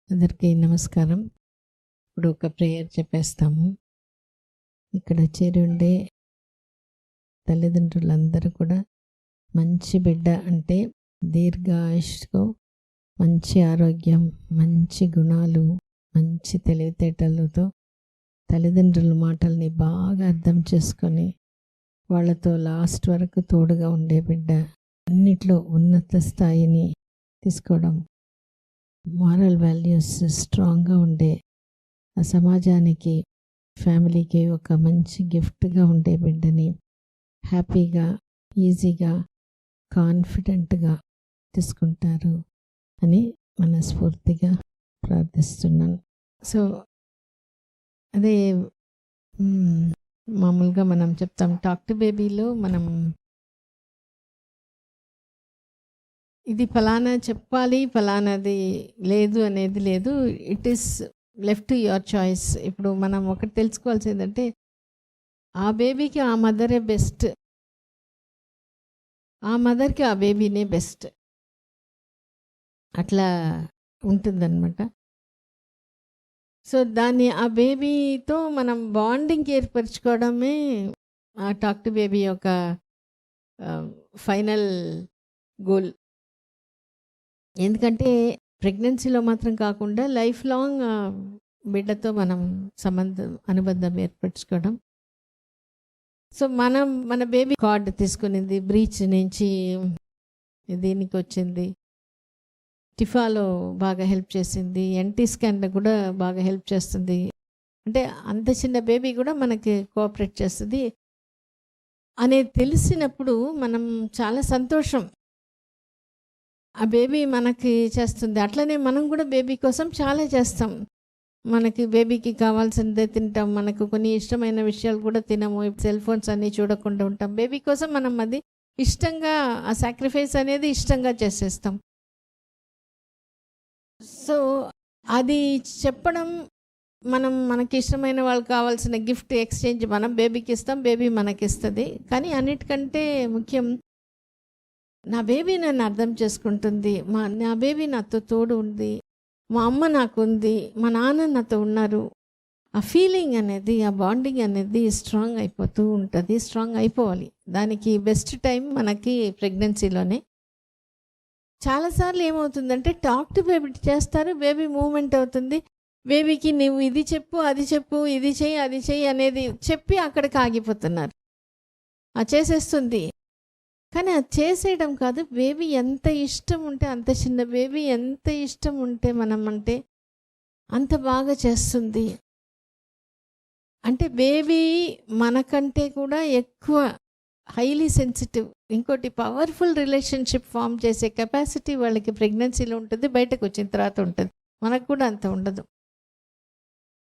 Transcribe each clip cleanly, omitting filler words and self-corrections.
అందరికీ నమస్కారం. ఇప్పుడు ఒక ప్రేయర్ చెప్పేస్తాము. ఇక్కడ చేరి ఉండే తల్లిదండ్రులందరూ కూడా మంచి బిడ్డ అంటే దీర్ఘాయుష్తో, మంచి ఆరోగ్యం, మంచి గుణాలు, మంచి తెలివితేటలతో తల్లిదండ్రుల మాటల్ని బాగా అర్థం చేసుకొని వాళ్ళతో లాస్ట్ వరకు తోడుగా ఉండే బిడ్డ, అన్నిట్లో ఉన్నత స్థాయిని తీసుకోవడం, మారల్ వాల్యూస్ స్ట్రాంగ్గా ఉండే ఆ సమాజానికి, ఫ్యామిలీకి ఒక మంచి గిఫ్ట్గా ఉండే బిడ్డని హ్యాపీగా, ఈజీగా, కాన్ఫిడెంట్గా తీసుకుంటారు అని మనస్ఫూర్తిగా ప్రార్థిస్తున్నాను. సో అదే మామూలుగా మనం చెప్తాం టాక్ టు బేబీలో మనం ఇది ఫలానా చెప్పాలి, ఫలానాది లేదు అనేది లేదు. It is left to your choice. ఇప్పుడు మనం ఒకటి తెలుసుకోవాల్సిందంటే ఆ బేబీకి ఆ మదరే బెస్ట్, ఆ మదర్కి ఆ బేబీనే బెస్ట్, అట్లా ఉంటుందన్నమాట. సో దాన్ని ఆ బేబీతో మనం బాండింగ్ ఏర్పరచుకోవడమే ఆ టాక్ టు బేబీ యొక్క ఫైనల్ గోల్. ఎందుకంటే ప్రెగ్నెన్సీలో మాత్రం కాకుండా లైఫ్ లాంగ్ బిడ్డతో మనం అనుబంధం ఏర్పరచుకోవడం. సో మన బేబీ కార్డ్ తీసుకునింది, బ్రీచ్ నుంచి దీనికి వచ్చింది, టిఫాలో బాగా హెల్ప్ చేసింది, ఎన్టీ స్కాన్లో కూడా బాగా హెల్ప్ చేస్తుంది. అంటే అంత చిన్న బేబీ కూడా మనకి కోఆపరేట్ చేస్తుంది అనేది తెలిసినప్పుడు మనం చాలా సంతోషం. ఆ బేబీ మనకి చేస్తుంది, అట్లనే మనం కూడా బేబీ కోసం చాలా చేస్తాం. మనకి బేబీకి కావాల్సిందే తింటాం, మనకు కొన్ని ఇష్టమైన విషయాలు కూడా తినము, సెల్ ఫోన్స్ అన్నీ చూడకుండా ఉంటాం. బేబీ కోసం మనం అది ఇష్టంగా, ఆ సాక్రిఫైస్ అనేది ఇష్టంగా చేసేస్తాం. సో అది చెప్పడం, మనకి ఇష్టమైన వాళ్ళకి కావాల్సిన గిఫ్ట్ ఎక్స్చేంజ్ మనం బేబీకి ఇస్తాం, బేబీ మనకి ఇస్తుంది. కానీ అన్నిటికంటే ముఖ్యం, నా బేబీ నన్ను అర్థం చేసుకుంటుంది, నా బేబీ నాతో తోడు ఉంది, మా అమ్మ నాకు ఉంది, మా నాన్న నాతో ఉన్నారు. ఆ ఫీలింగ్ అనేది, ఆ బాండింగ్ అనేది స్ట్రాంగ్ అయిపోతూ ఉంటుంది, స్ట్రాంగ్ అయిపోవాలి. దానికి బెస్ట్ టైం మనకి ప్రెగ్నెన్సీలోనే. చాలాసార్లు ఏమవుతుందంటే టాక్ టు బేబీ చేస్తారు, బేబీ మూమెంట్ అవుతుంది, బేబీకి నువ్వు ఇది చెప్పు, అది చెప్పు, ఇది చెయ్యి, అది చెయ్యి అనేది చెప్పి అక్కడికి ఆగిపోతున్నారు. చేసేస్తుంది, కానీ అది చేసేయడం కాదు. బేబీ ఎంత ఇష్టం ఉంటే, అంత చిన్న బేబీ ఎంత ఇష్టం ఉంటే మనం అంటే అంత బాగా చేస్తుంది. అంటే బేబీ మనకంటే కూడా ఎక్కువ హైలీ సెన్సిటివ్, ఇంకోటి పవర్ఫుల్ రిలేషన్షిప్ ఫామ్ చేసే కెపాసిటీ వాళ్ళకి ప్రెగ్నెన్సీలో ఉంటుంది, బయటకు వచ్చిన తర్వాత ఉంటుంది. మనకు కూడా అంత ఉండదు.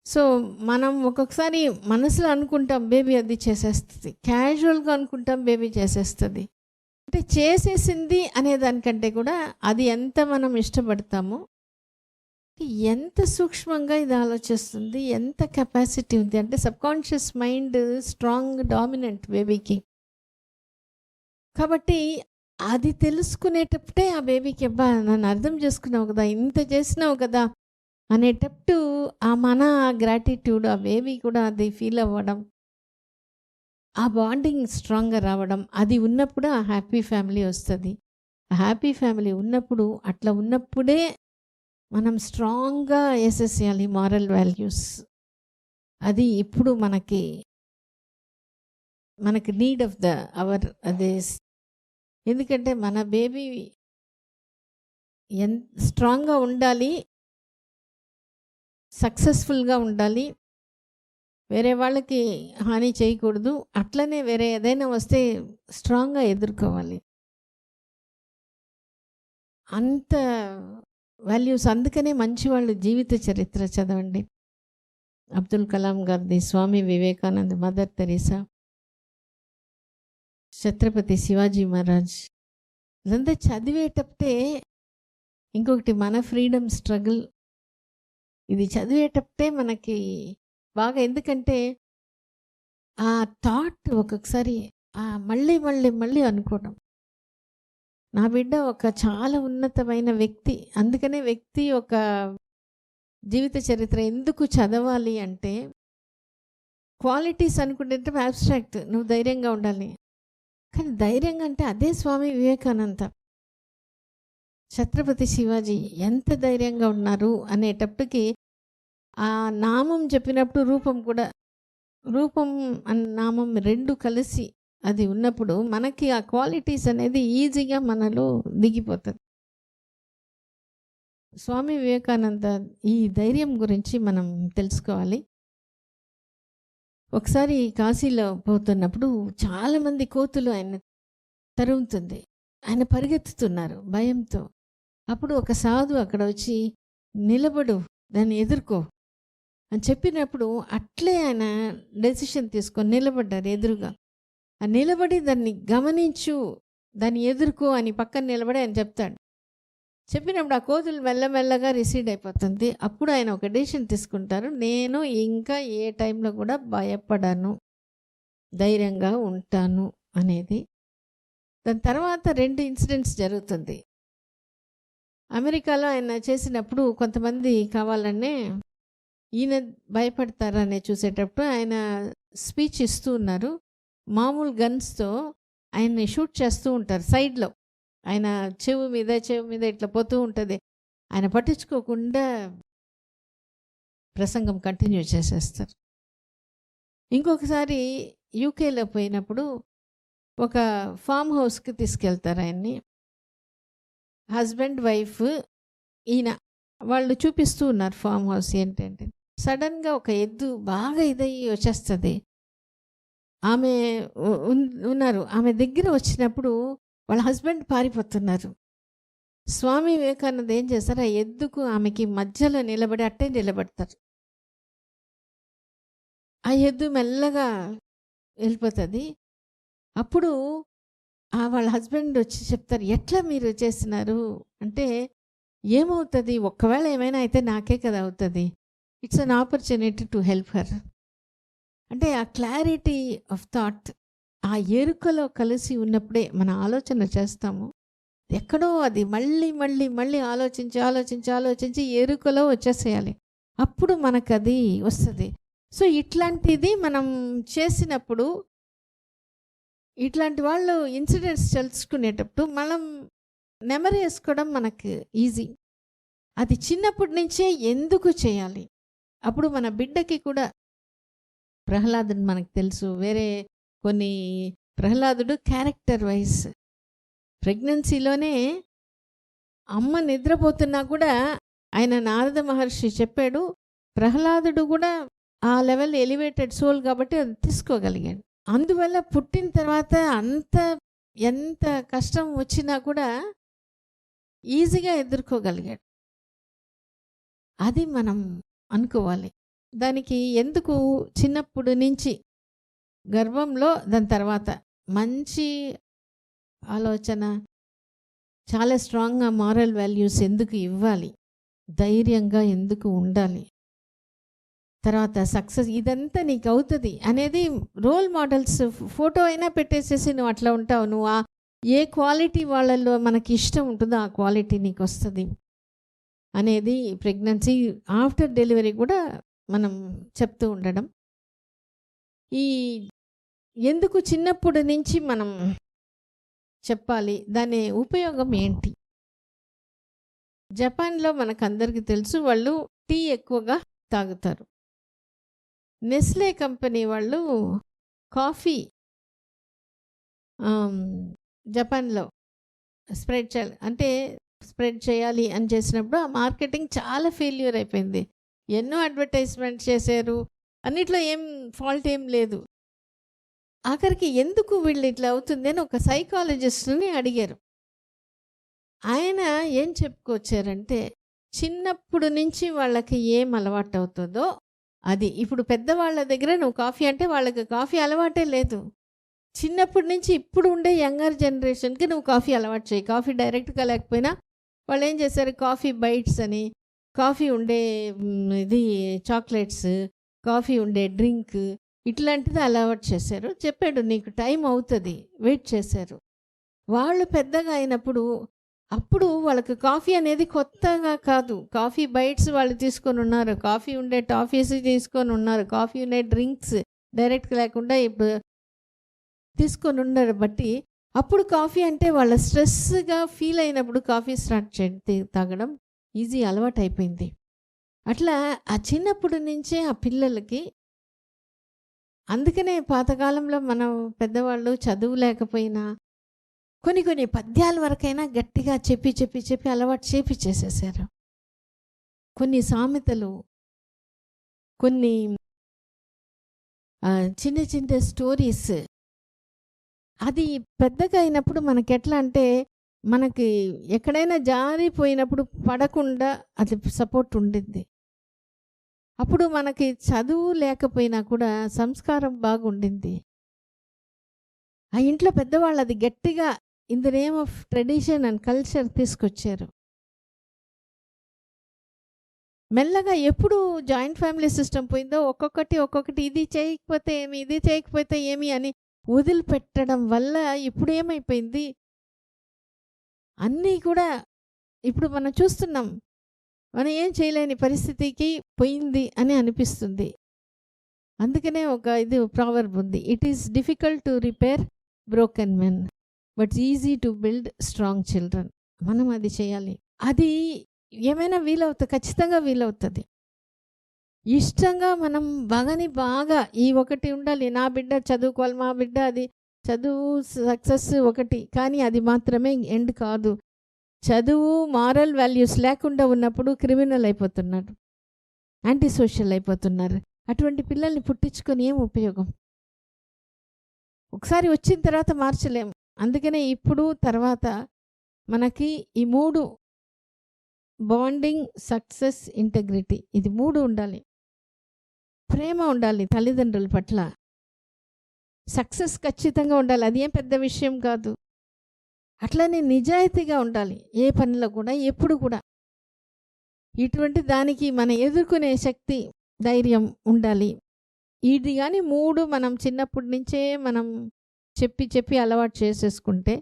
సో మనం ఒక్కొక్కసారి మనసులో అనుకుంటాం బేబీ అది చేసేస్తుంది, క్యాజువల్గా అనుకుంటాం బేబీ చేసేస్తుంది. అంటే చేసేసింది అనే దానికంటే కూడా అది ఎంత మనం ఇష్టపడతామో, ఎంత సూక్ష్మంగా ఇది ఆలోచిస్తుంది, ఎంత కెపాసిటీ ఉంది అంటే సబ్కాన్షియస్ మైండ్ స్ట్రాంగ్, డామినెంట్ బేబీకి. కాబట్టి అది తెలుసుకునేటప్పుడే ఆ బేబీకి అబ్బా నన్ను అర్థం చేసుకున్నావు కదా, ఇంత చేసినావు కదా అనేటప్పుడు మన గ్రాటిట్యూడ్, ఆ బేబీ కూడా అది ఫీల్ అవ్వడం, ఆ బాండింగ్ స్ట్రాంగ్గా రావడం, అది ఉన్నప్పుడు ఆ హ్యాపీ ఫ్యామిలీ వస్తుంది. ఆ హ్యాపీ ఫ్యామిలీ ఉన్నప్పుడు, అట్లా ఉన్నప్పుడే మనం స్ట్రాంగ్గా వేసేసేయాలి మారల్ వాల్యూస్. అది ఇప్పుడు మనకి నీడ్ ఆఫ్ అవర్ అదే. ఎందుకంటే మన బేబీ ఎంత స్ట్రాంగ్గా ఉండాలి, సక్సెస్ఫుల్గా ఉండాలి, వేరే వాళ్ళకి హాని చేయకూడదు, అట్లనే వేరే ఏదైనా వస్తే స్ట్రాంగ్గా ఎదుర్కోవాలి. అంత వాల్యూస్. అందుకనే మంచి వాళ్ళు జీవిత చరిత్ర చదవండి. అబ్దుల్ కలాం గారిది, స్వామి వివేకానంద్, మదర్ తెరీసా, ఛత్రపతి శివాజీ మహారాజ్, ఇదంతా చదివేటప్పుడే ఇంకొకటి మన ఫ్రీడమ్ స్ట్రగుల్, ఇది చదివేటప్పుడే మనకి బాగా. ఎందుకంటే ఆ థాట్ ఒక్కొక్కసారి మళ్ళీ మళ్ళీ మళ్ళీ అనుకోవడం, నా బిడ్డ ఒక చాలా ఉన్నతమైన వ్యక్తి. అందుకనే వ్యక్తి ఒక జీవిత చరిత్ర ఎందుకు చదవాలి అంటే క్వాలిటీస్ అనుకుంటే అబ్స్ట్రాక్ట్, నువ్వు ధైర్యంగా ఉండాలి. కానీ ధైర్యంగా అంటే అదే స్వామి వివేకానంద, ఛత్రపతి శివాజీ ఎంత ధైర్యంగా ఉన్నారు అనేటప్పటికి ఆ నామం చెప్పినప్పుడు రూపం కూడా, రూపం అండ్ నామం రెండు కలిసి అది ఉన్నప్పుడు మనకి ఆ క్వాలిటీస్ అనేది ఈజీగా మనలో దిగిపోతుంది. స్వామి వివేకానంద ఈ ధైర్యం గురించి మనం తెలుసుకోవాలి. ఒకసారి కాశీలో పోతున్నప్పుడు చాలామంది కోతులు ఆయన తరుగుతుంది. ఆయన పరిగెత్తుతున్నారు భయంతో. అప్పుడు ఒక సాధు అక్కడ వచ్చి, నిలబడు, దాన్ని ఎదుర్కో అని చెప్పినప్పుడు అట్లే ఆయన డెసిషన్ తీసుకొని నిలబడ్డారు ఎదురుగా. ఆ నిలబడి దాన్ని గమనించు, దాన్ని ఎదుర్కో అని పక్కన నిలబడి ఆయన చెప్తాడు. చెప్పినప్పుడు ఆ కోతులు మెల్లమెల్లగా రిసీడ్ అయిపోతుంది. అప్పుడు ఆయన ఒక డెసిషన్ తీసుకుంటారు, నేను ఇంకా ఏ టైంలో కూడా భయపడను, ధైర్యంగా ఉంటాను అనేది. దాని తర్వాత 2 ఇన్సిడెంట్స్ జరుగుతుంది. అమెరికాలో ఆయన చేసినప్పుడు కొంతమంది కావాలనే ఈయన భయపడతారనే చూసేటప్పుడు ఆయన స్పీచ్ ఇస్తూ ఉన్నారు. మామూలు గన్స్తో ఆయన్ని షూట్ చేస్తూ ఉంటారు సైడ్లో. ఆయన చెవు మీద ఇట్లా పోతూ ఉంటుంది. ఆయన పట్టించుకోకుండా ప్రసంగం కంటిన్యూ చేసేస్తారు. ఇంకొకసారి యూకేలో పోయినప్పుడు ఒక ఫామ్ హౌస్కి తీసుకెళ్తారు ఆయన్ని. హస్బెండ్ వైఫ్ ఈయన వాళ్ళు చూపిస్తూ ఉన్నారు ఫామ్ హౌస్ ఏంటంటే. సడన్గా ఒక ఎద్దు బాగా ఇదయ్యి వచ్చేస్తుంది. ఆమె ఉన్నారు. ఆమె దగ్గర వచ్చినప్పుడు వాళ్ళ హస్బెండ్ పారిపోతున్నారు. స్వామి వివేకానంద ఏం చేస్తారు, ఆ ఎద్దుకు ఆమెకి మధ్యలో నిలబడి అట్టే నిలబడతారు. ఆ ఎద్దు మెల్లగా వెళ్ళిపోతుంది. అప్పుడు వాళ్ళ హస్బెండ్ వచ్చి చెప్తారు, ఎట్లా మీరు చేస్తున్నారు అంటే, ఏమవుతుంది, ఒక్కవేళ ఏమైనా అయితే నాకే కదా అవుతుంది, it's an opportunity to help her అంటే ఆ క్లారిటీ ఆఫ్ థాట్, ఆ ఎరుకలో కలిసి ఉన్నప్పుడే మన ఆలోచన చేస్తాము. ఎక్కడో అది మళ్ళీ మళ్ళీ మళ్ళీ ఆలోచించి ఎరుకలో వచ్చేసేయాలి. అప్పుడు మనకు అది వస్తుంది. సో ఇట్లాంటిది మనం చేసినప్పుడు, ఇట్లాంటి వాళ్ళు ఇన్సిడెంట్స్ తెలుసుకునేటప్పుడు మనం నెమరు వేసుకోవడం మనకు ఈజీ. అది చిన్నప్పటి నుంచే ఎందుకు చేయాలి. అప్పుడు మన బిడ్డకి కూడా, ప్రహ్లాదుని మనకు తెలుసు, వేరే కొన్ని ప్రహ్లాదుడు క్యారెక్టర్ వైజ్ ప్రెగ్నెన్సీలోనే అమ్మ నిద్రపోతున్నా కూడా ఆయన నారద మహర్షి చెప్పాడు, ప్రహ్లాదుడు కూడా ఆ లెవెల్ ఎలివేటెడ్ సోల్ కాబట్టి అది తీసుకోగలిగాడు. అందువల్ల పుట్టిన తర్వాత ఎంత కష్టం వచ్చినా కూడా ఈజీగా ఎదుర్కోగలిగాడు. అది మనం అనుకోవాలి. దానికి ఎందుకు చిన్నప్పుడు నుంచి గర్భంలో, దాని తర్వాత మంచి ఆలోచన, చాలా స్ట్రాంగ్గా మారల్ వాల్యూస్ ఎందుకు ఇవ్వాలి, ధైర్యంగా ఎందుకు ఉండాలి, తర్వాత సక్సెస్ ఇదంతా నీకు అవుతుంది అనేది రోల్ మోడల్స్ ఫోటో అయినా పెట్టేసేసి నువ్వు అట్లా ఉంటావు. నువ్వు ఏ క్వాలిటీ వాళ్ళల్లో మనకి ఇష్టం ఉంటుందో ఆ క్వాలిటీ నీకు వస్తుంది అనేది ప్రెగ్నెన్సీ ఆఫ్టర్ డెలివరీ కూడా మనం చెప్తూ ఉండడం. ఈ ఎందుకు చిన్నప్పటి నుంచి మనం చెప్పాలి, దాని ఉపయోగం ఏంటి? జపాన్లో మనకు అందరికీ తెలుసు, వాళ్ళు టీ ఎక్కువగా తాగుతారు. నెస్లే కంపెనీ వాళ్ళు కాఫీ జపాన్లో స్ప్రెడ్ చేయాలి అని చేసినప్పుడు ఆ మార్కెటింగ్ చాలా ఫెయిల్యూర్ అయిపోయింది. ఎన్నో అడ్వర్టైజ్మెంట్ చేశారు, అన్నిట్లో ఏం ఫాల్ట్ ఏం లేదు. ఆఖరికి ఎందుకు వీళ్ళు ఇట్లా అవుతుంది అని ఒక సైకాలజిస్ట్ని అడిగారు. ఆయన ఏం చెప్పుకొచ్చారంటే, చిన్నప్పుడు నుంచి వాళ్ళకి ఏం అలవాటు అవుతుందో అది. ఇప్పుడు పెద్దవాళ్ళ దగ్గర నువ్వు కాఫీ అంటే వాళ్ళకి కాఫీ అలవాటే లేదు. చిన్నప్పటి నుంచి ఇప్పుడు ఉండే యంగర్ జనరేషన్కి నువ్వు కాఫీ అలవాటు చేయి. కాఫీ డైరెక్ట్గా లేకపోయినా వాళ్ళు ఏం చేశారు, కాఫీ బైట్స్ అని, కాఫీ ఉండే ఇది చాక్లెట్స్, కాఫీ ఉండే డ్రింక్, ఇట్లాంటిది అలవాటు చేశారు. చెప్పాడు నీకు టైం అవుతుంది, వెయిట్ చేశారు. వాళ్ళు పెద్దగా అయినప్పుడు అప్పుడు వాళ్ళకి కాఫీ అనేది కొత్తగా కాదు. కాఫీ బైట్స్ వాళ్ళు తీసుకొని ఉన్నారు. కాఫీ ఉండే టాఫీస్ తీసుకొని ఉన్నారు. కాఫీ ఉండే డ్రింక్స్ డైరెక్ట్ లేకుండా ఇప్పుడు తీసుకొని ఉన్నారు బట్టి అప్పుడు కాఫీ అంటే వాళ్ళ స్ట్రెస్గా ఫీల్ అయినప్పుడు కాఫీ స్టార్ట్ తాగడం ఈజీ అలవాటు అయిపోయింది. అట్లా ఆ చిన్నప్పటి నుంచే ఆ పిల్లలకి అందుకనే పాతకాలంలో మనం పెద్దవాళ్ళు చదువు లేకపోయినా కొన్ని కొన్ని పద్యాల వరకైనా గట్టిగా చెప్పి చెప్పి చెప్పి అలవాటు చేసేసారు. కొన్ని సామెతలు, కొన్ని చిన్న చిన్న స్టోరీస్ అది పెద్దగా అయినప్పుడు మనకి ఎట్లా అంటే మనకి ఎక్కడైనా జారిపోయినప్పుడు పడకుండా అది సపోర్ట్ ఉండింది. అప్పుడు మనకి చదువు లేకపోయినా కూడా సంస్కారం బాగుండింది. ఆ ఇంట్లో పెద్దవాళ్ళు అది గట్టిగా in the name of tradition and culture తీసుకొచ్చారు. మెల్లగా ఎప్పుడు జాయింట్ ఫ్యామిలీ సిస్టమ్ పోయిందో ఒక్కొక్కటి ఇది చేయకపోతే ఏమి, ఇది చేయకపోతే ఏమి అని వదిలిపెట్టడం వల్ల ఇప్పుడు ఏమైపోయింది, అన్నీ కూడా ఇప్పుడు మనం చూస్తున్నాం. మనం ఏం చేయలేని పరిస్థితికి పోయింది అని అనిపిస్తుంది. అందుకనే ఒక ఇది ప్రావర్బ్ ఉంది, it is difficult to repair broken men but easy to build strong children. మనం అది చేయాలి. అది ఏమైనా వీలవుతుంది, ఖచ్చితంగా వీలవుతుంది. ఇష్టంగా మనం బాగా ఈ ఒకటి ఉండాలి, నా బిడ్డ చదువుకోవాలి, మా బిడ్డ అది చదువు సక్సెస్ ఒకటి, కానీ అది మాత్రమే ఎండ్ కాదు. చదువు మారల్ వాల్యూస్ లేకుండా ఉన్నప్పుడు క్రిమినల్ అయిపోతున్నారు, యాంటీ సోషల్ అయిపోతున్నారు. అటువంటి పిల్లల్ని పుట్టించుకొని ఏం ఉపయోగం? ఒకసారి వచ్చిన తర్వాత మార్చలేం. అందుకనే ఇప్పుడు తర్వాత మనకి ఈ 3 బాండింగ్, సక్సెస్, ఇంటెగ్రిటీ, ఇది 3 ఉండాలి. ప్రేమ ఉండాలి తల్లిదండ్రుల పట్ల, సక్సెస్ ఖచ్చితంగా ఉండాలి, అది ఏం పెద్ద విషయం కాదు. అట్లనే నిజాయితీగా ఉండాలి ఏ పనిలో కూడా, ఎప్పుడు కూడా. ఇటువంటి దానికి మనం ఎదుర్కొనే శక్తి, ధైర్యం ఉండాలి. ఇది కానీ 3 మనం చిన్నప్పటి నుంచే మనం చెప్పి చెప్పి అలవాటు చేసేసుకుంటే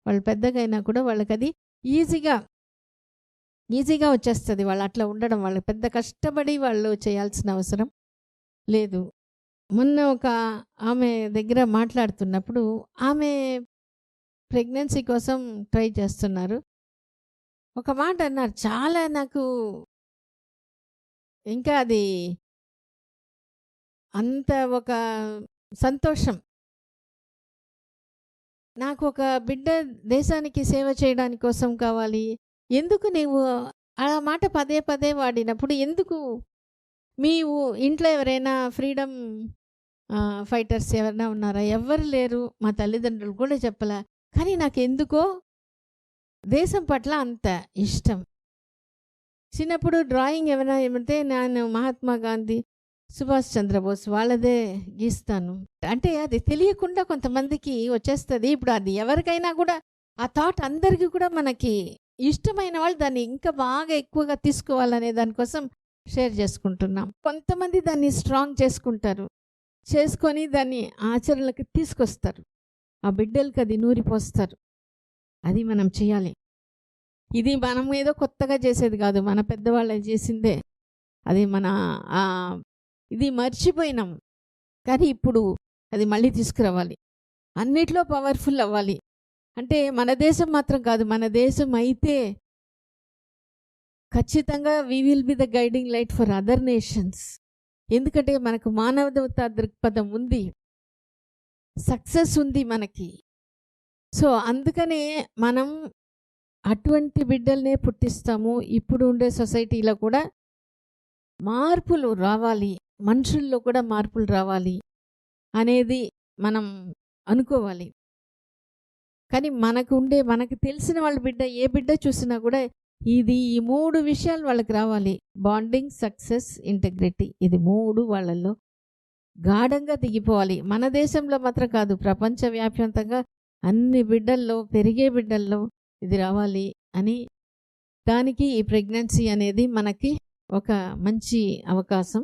వాళ్ళు పెద్దగా అయినా కూడా వాళ్ళకి అది ఈజీగా వచ్చేస్తుంది. వాళ్ళు అట్లా ఉండడం, వాళ్ళకి పెద్ద కష్టపడి వాళ్ళు చేయాల్సిన అవసరం లేదు. మొన్న ఒక ఆమె దగ్గర మాట్లాడుతున్నప్పుడు ఆమె ప్రెగ్నెన్సీ కోసం ట్రై చేస్తున్నారు. ఒక మాట అన్నారు, చాలా నాకు ఇంకా అది అంత ఒక సంతోషం. నాకు ఒక బిడ్డ దేశానికి సేవ చేయడానికి కోసం కావాలి. ఎందుకు నీవు ఆ మాట పదే పదే వాడినప్పుడు, ఎందుకు మీ ఇంట్లో ఎవరైనా ఫ్రీడమ్ ఫైటర్స్ ఎవరైనా ఉన్నారా? ఎవ్వరు లేరు, మా తల్లిదండ్రులు కూడా చెప్పలే. కానీ నాకు ఎందుకో దేశం పట్ల అంత ఇష్టం. చిన్నప్పుడు డ్రాయింగ్ ఏమైనా ఏమంటే నేను మహాత్మా గాంధీ, సుభాష్ చంద్రబోస్ వాళ్ళదే గీస్తాను. అంటే అది తెలియకుండా కొంతమందికి వచ్చేస్తుంది. ఇప్పుడు అది ఎవరికైనా కూడా ఆ థాట్ అందరికీ కూడా మనకి ఇష్టమైన వాళ్ళు దాన్ని ఇంకా బాగా ఎక్కువగా తీసుకోవాలనే దానికోసం షేర్ చేసుకుంటున్నాం. కొంతమంది దాన్ని స్ట్రాంగ్ చేసుకొని దాన్ని ఆచరణలకు తీసుకొస్తారు. ఆ బిడ్డలకి అది నూరిపోస్తారు. అది మనం చేయాలి. ఇది మనం ఏదో కొత్తగా చేసేది కాదు, మన పెద్దవాళ్ళు చేసిందే. అది మన ఇది మర్చిపోయినాం, కానీ ఇప్పుడు అది మళ్ళీ తీసుకురావాలి. అన్నిట్లో పవర్ఫుల్ అవ్వాలి. అంటే మన దేశం మాత్రం కాదు, మన దేశం అయితే ఖచ్చితంగా we will be the guiding light for other nations. ఎందుకంటే మనకు మానవతా దృక్పథం ఉంది, సక్సెస్ ఉంది మనకి. సో అందుకనే మనం అటువంటి బిడ్డలనే పుట్టిస్తాము. ఇప్పుడు ఉండే సొసైటీలో కూడా మార్పులు రావాలి, మనుషుల్లో కూడా మార్పులు రావాలి అనేది మనం అనుకోవాలి. కానీ మనకు తెలిసిన వాళ్ళ బిడ్డ, ఏ బిడ్డ చూసినా కూడా ఈ 3 విషయాలు వాళ్ళకి రావాలి. బాండింగ్, సక్సెస్, ఇంటెగ్రిటీ, ఇది 3 వాళ్ళల్లో గాఢంగా దిగిపోవాలి. మన దేశంలో మాత్రం కాదు, ప్రపంచవ్యాప్తంగా అన్ని బిడ్డల్లో, పెరిగే బిడ్డల్లో ఇది రావాలి అని. దానికి ఈ ప్రెగ్నెన్సీ అనేది మనకి ఒక మంచి అవకాశం.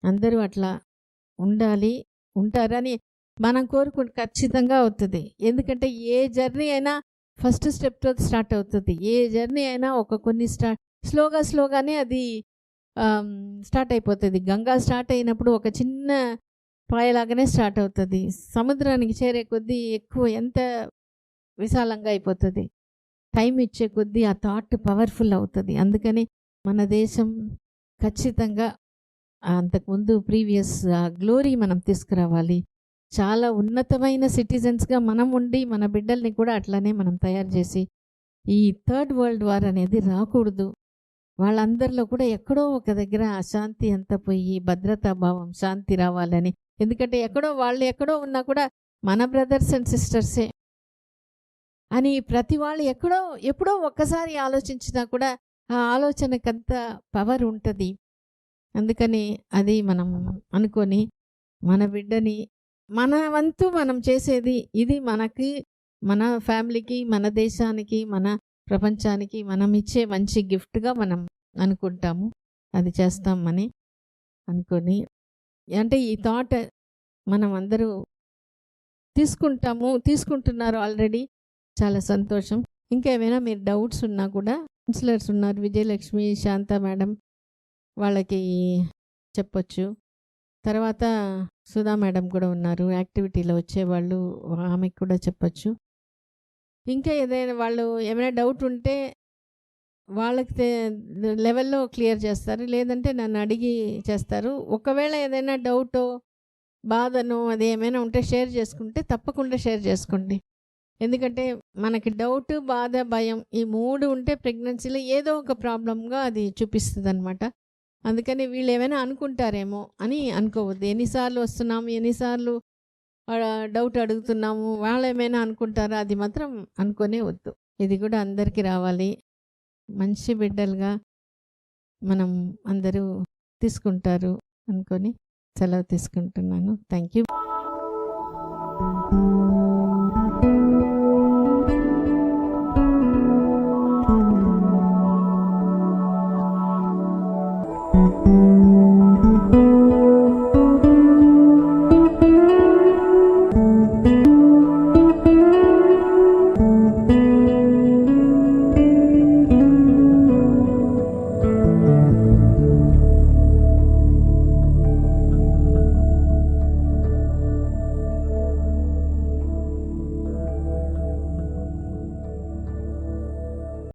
అందరూ అట్లా ఉంటారని మనం కోరుకుంటే ఖచ్చితంగా అవుతుంది. ఎందుకంటే ఏ జర్నీ అయినా ఫస్ట్ స్టెప్‌తో స్టార్ట్ అవుతది. ఏ జర్నీ అయినా ఒక కొన్ని స్లోగానే అది స్టార్ట్ అయిపోతది. గంగా స్టార్ట్ అయినప్పుడు ఒక చిన్న పాయలాగానే స్టార్ట్ అవుతది. సముద్రానికి చేరే కొద్దీ ఎక్కువ ఎంత విశాలంగా అయిపోతది. టైం ఇచ్చే కొద్దీ ఆ థాట్ పవర్‌ఫుల్ అవుతది. అందుకని మన దేశం ఖచ్చితంగా అంతకుముందు ప్రీవియస్ గ్లోరీ మనం తీసుకురావాలి. చాలా ఉన్నతమైన సిటిజన్స్‌గా మనం ఉండి, మన బిడ్డల్ని కూడా అట్లనే మనం తయారు చేసి, ఈ థర్డ్ వరల్డ్ వార్ అనేది రాకూడదు. వాళ్ళందరిలో కూడా ఎక్కడో ఒక దగ్గర అశాంతి అంతా పోయి, భద్రతా భావం, శాంతి రావాలని. ఎందుకంటే వాళ్ళు ఎక్కడో ఉన్నా కూడా మన బ్రదర్స్ అండ్ సిస్టర్సే అని ప్రతి వాళ్ళు ఎప్పుడో ఒక్కసారి ఆలోచించినా కూడా ఆ ఆలోచనకంత పవర్ ఉంటది. అందుకని అది మనం అనుకొని మన బిడ్డని మన వంతు మనం చేసేది ఇది మనకి, మన ఫ్యామిలీకి, మన దేశానికి, మన ప్రపంచానికి మనం ఇచ్చే మంచి గిఫ్ట్‌గా మనం అనుకుంటాము. అది చేస్తామని అనుకొని అంటే ఈ థాట్ మనం అందరూ తీసుకుంటున్నారు ఆల్రెడీ. చాలా సంతోషం. ఇంకా ఏమైనా మీరు డౌట్స్ ఉన్నా కూడా కౌన్సిలర్స్ ఉన్నారు. విజయలక్ష్మి, శాంత మేడం వాళ్ళకి చెప్పొచ్చు. తర్వాత సుధా మేడం కూడా ఉన్నారు. యాక్టివిటీలో వచ్చేవాళ్ళు. ఆమెకు కూడా చెప్పొచ్చు. ఇంకా ఏమైనా డౌట్ ఉంటే వాళ్ళకి లెవెల్‌లో క్లియర్ చేస్తారు. లేదంటే నన్ను అడిగి చేస్తారు. ఒకవేళ ఏదైనా డౌటో, బాధనో అది ఏమైనా ఉంటే షేర్ చేసుకుంటే తప్పకుండా షేర్ చేసుకోండి. ఎందుకంటే మనకి డౌట్, బాధ, భయం ఈ 3 ఉంటే ప్రెగ్నెన్సీలో ఏదో ఒక ప్రాబ్లమ్‌గా అది చూపిస్తదనమాట. అందుకని వీళ్ళేమైనా అనుకుంటారేమో అని అనుకోవద్దు. ఎన్నిసార్లు వస్తున్నాము, ఎన్నిసార్లు డౌట్ అడుగుతున్నాము, వాళ్ళేమైనా అనుకుంటారా అది మాత్రం అనుకోనే వద్దు. ఇది కూడా అందరికీ రావాలి. మంచి బిడ్డలుగా మనం అందరూ తీసుకుంటారు అనుకొని సెలవు తీసుకుంటున్నాను. Thank you.